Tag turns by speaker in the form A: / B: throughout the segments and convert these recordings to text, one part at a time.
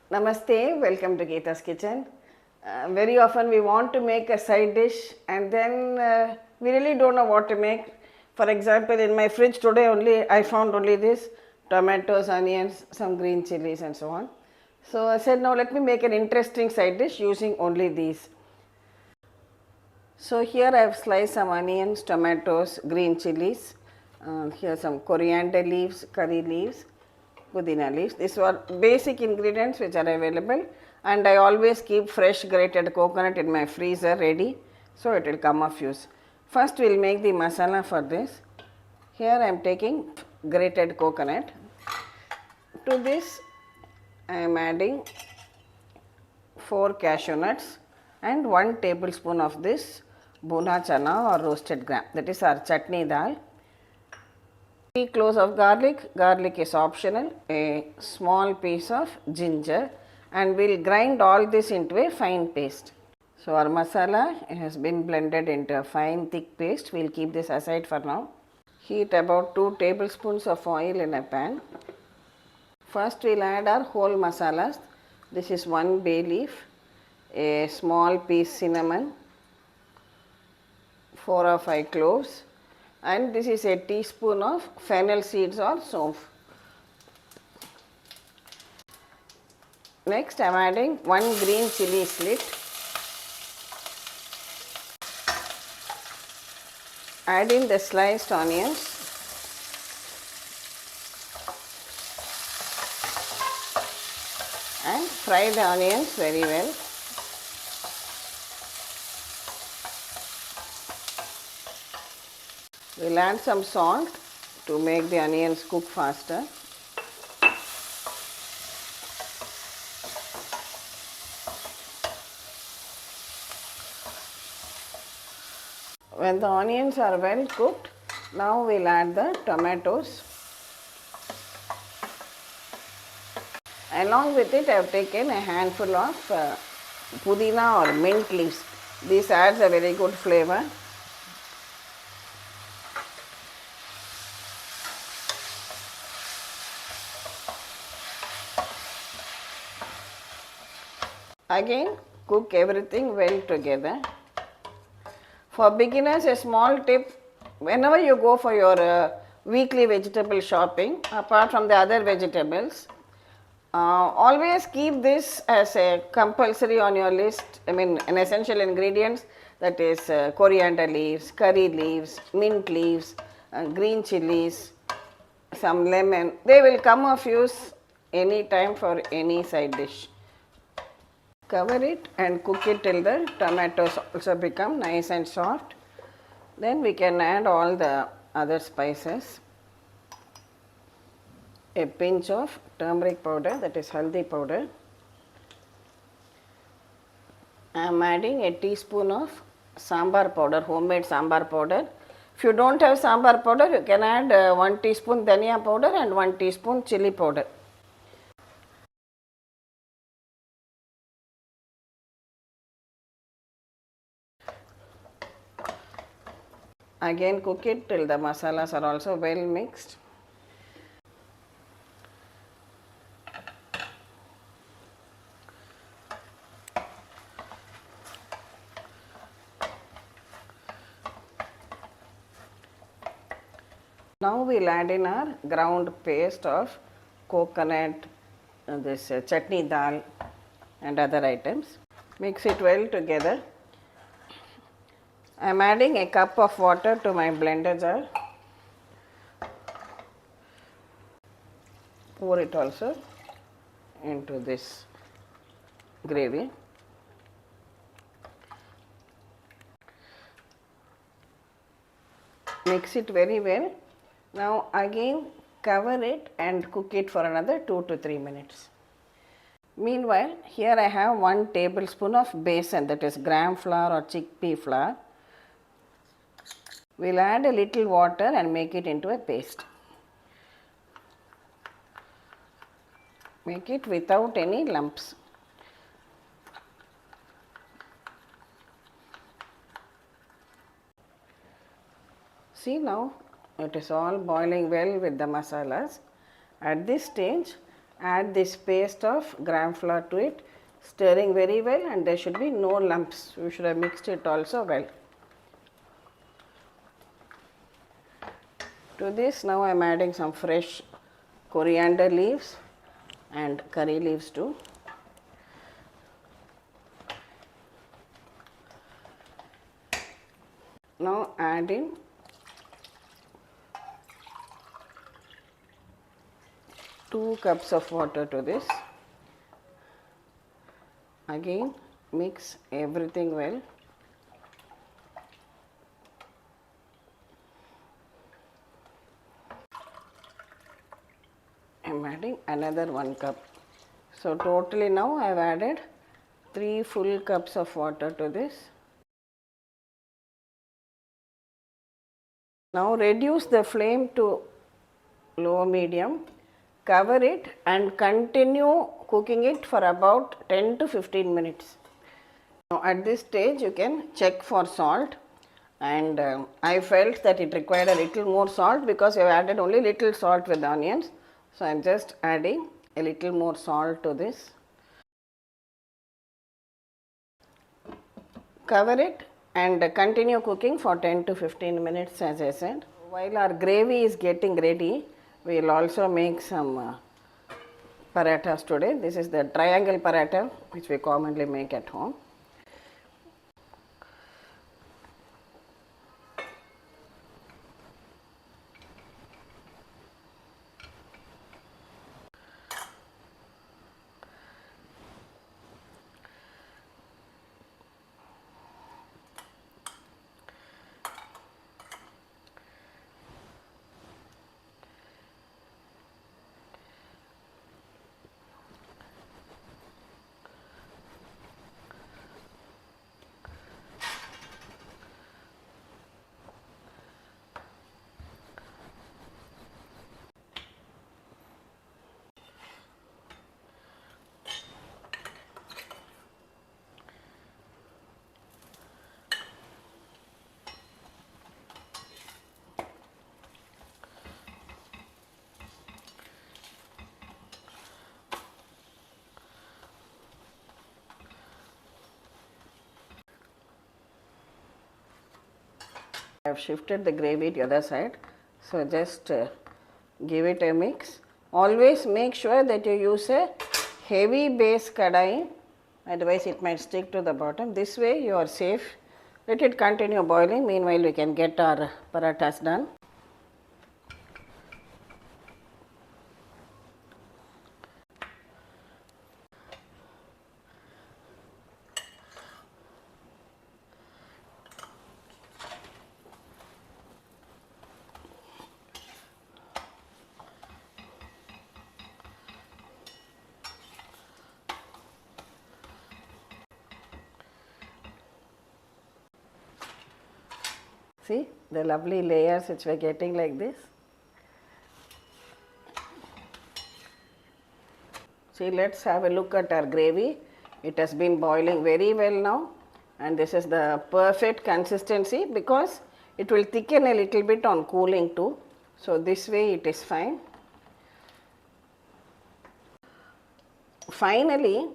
A: Namaste, welcome to Geeta's Kitchen. Very often we want to make a side dish and then we really don't know what to make. For example, in my fridge today only I found only this tomatoes, onions, some green chilies and so on. So I said, now let me make an interesting side dish using only these. So here I have sliced some onions, tomatoes, green chilies. Here some coriander leaves, curry leaves, pudina leaves. These are basic ingredients which are available, and I always keep fresh grated coconut in my freezer ready, so it will come of use. First we will make the masala for this. Here I am taking grated coconut. To this I am adding 4 cashew nuts and 1 tablespoon of this bhuna chana or roasted gram, that is our chutney dal. 3 cloves of garlic, garlic is optional, a small piece of ginger, and we will grind all this into a fine paste. So our masala has been blended into a fine thick paste. We will keep this aside for now. Heat about 2 tablespoons of oil in a pan. First we will add our whole masalas. This is 1 bay leaf, a small piece cinnamon, 4 or 5 cloves, and this is a teaspoon of fennel seeds or somph. Next I am adding 1 green chilli slit. Add in the sliced onions. And fry the onions very well. We will add some salt to make the onions cook faster. When the onions are well cooked, now we will add the tomatoes. Along with it I have taken a handful of pudina or mint leaves. This adds a very good flavor. Again cook everything well together. For beginners, a small tip: whenever you go for your weekly vegetable shopping, apart from the other vegetables, always keep this as a compulsory on your list. I mean, an essential ingredients, that is coriander leaves, curry leaves, mint leaves, green chilies, some lemon. They will come of use any time for any side dish. Cover it and cook it till the tomatoes also become nice and soft. Then we can add all the other spices. A pinch of turmeric powder, that is haldi powder. I am adding a teaspoon of sambar powder, homemade sambar powder. If you don't have sambar powder, you can add 1 teaspoon dhania powder and 1 teaspoon chilli powder. Again cook it till the masalas are also well mixed. Now we will add in our ground paste of coconut, this chutney dal and other items. Mix it well together. I am adding a cup of water to my blender jar. Pour it also into this gravy. Mix it very well. Now again cover it and cook it for another 2 to 3 minutes. Meanwhile, here I have 1 tablespoon of besan, that is gram flour or chickpea flour. We will add a little water and make it into a paste. Make it without any lumps. See, now it is all boiling well with the masalas. At this stage, Add this paste of gram flour to it, stirring very well, and there should be no lumps. You should have mixed it also well. To this now I am adding some fresh coriander leaves and curry leaves too. Now add in 2 cups of water to this. Again mix everything well. I am adding another 1 cup. So totally now I have added 3 full cups of water to this. Now reduce the flame to low medium, cover it and continue cooking it for about 10 to 15 minutes. Now at this stage you can check for salt, and I felt that it required a little more salt because I have added only little salt with the onions. So I am just adding a little more salt to this. Cover it and continue cooking for 10 to 15 minutes as I said. While our gravy is getting ready, we will also make some parathas today. This is the triangle paratha which we commonly make at home. I have shifted the gravy to the other side. So just give it a mix. Always make sure that you use a heavy base kadai, otherwise it might stick to the bottom. This way you are safe. Let it continue boiling. Meanwhile we can get our parathas done. See the lovely layers which we are getting like this. See, let's have a look at our gravy. It has been boiling very well now, and this is the perfect consistency because it will thicken a little bit on cooling too. So this way it is fine. Finally,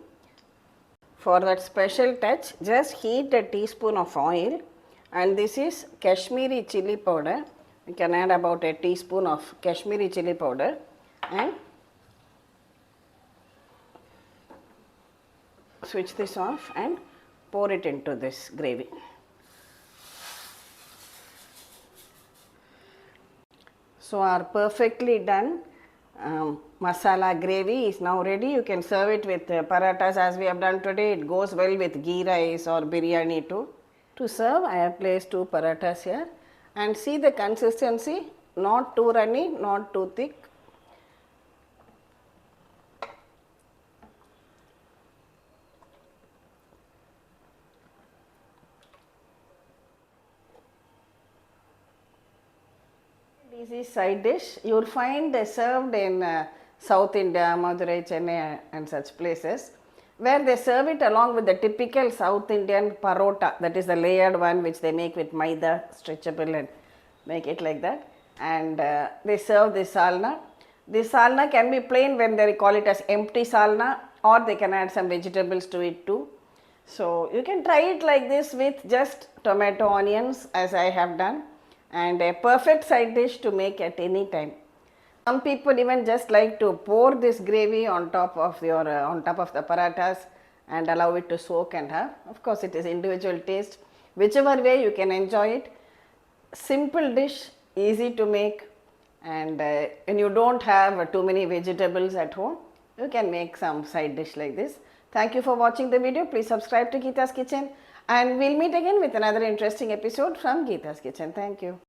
A: for that special touch, just heat a teaspoon of oil, and this is Kashmiri chilli powder. You can add about a teaspoon of Kashmiri chilli powder and switch this off and pour it into this gravy. So our perfectly done masala gravy is now ready. You can serve it with parathas as we have done today. It goes well with ghee rice or biryani too. To serve, I have placed 2 parathas here, and see the consistency, not too runny, not too thick. Easy side dish. You will find served in South India, Madurai, Chennai and such places, where they serve it along with the typical South Indian parotta, that is the layered one which they make with maida, stretchable and make it like that, and they serve this salna. The salna can be plain when they call it as empty salna, or they can add some vegetables to it too. So you can try it like this with just tomato, onions as I have done, and a perfect side dish to make at any time. Some people even just like to pour this gravy on top of the parathas and allow it to soak and have. Of course, it is individual taste. Whichever way you can enjoy it. Simple dish, easy to make, and when you don't have too many vegetables at home, you can make some side dish like this. Thank you for watching the video. Please subscribe to Geeta's Kitchen, and we'll meet again with another interesting episode from Geeta's Kitchen. Thank you.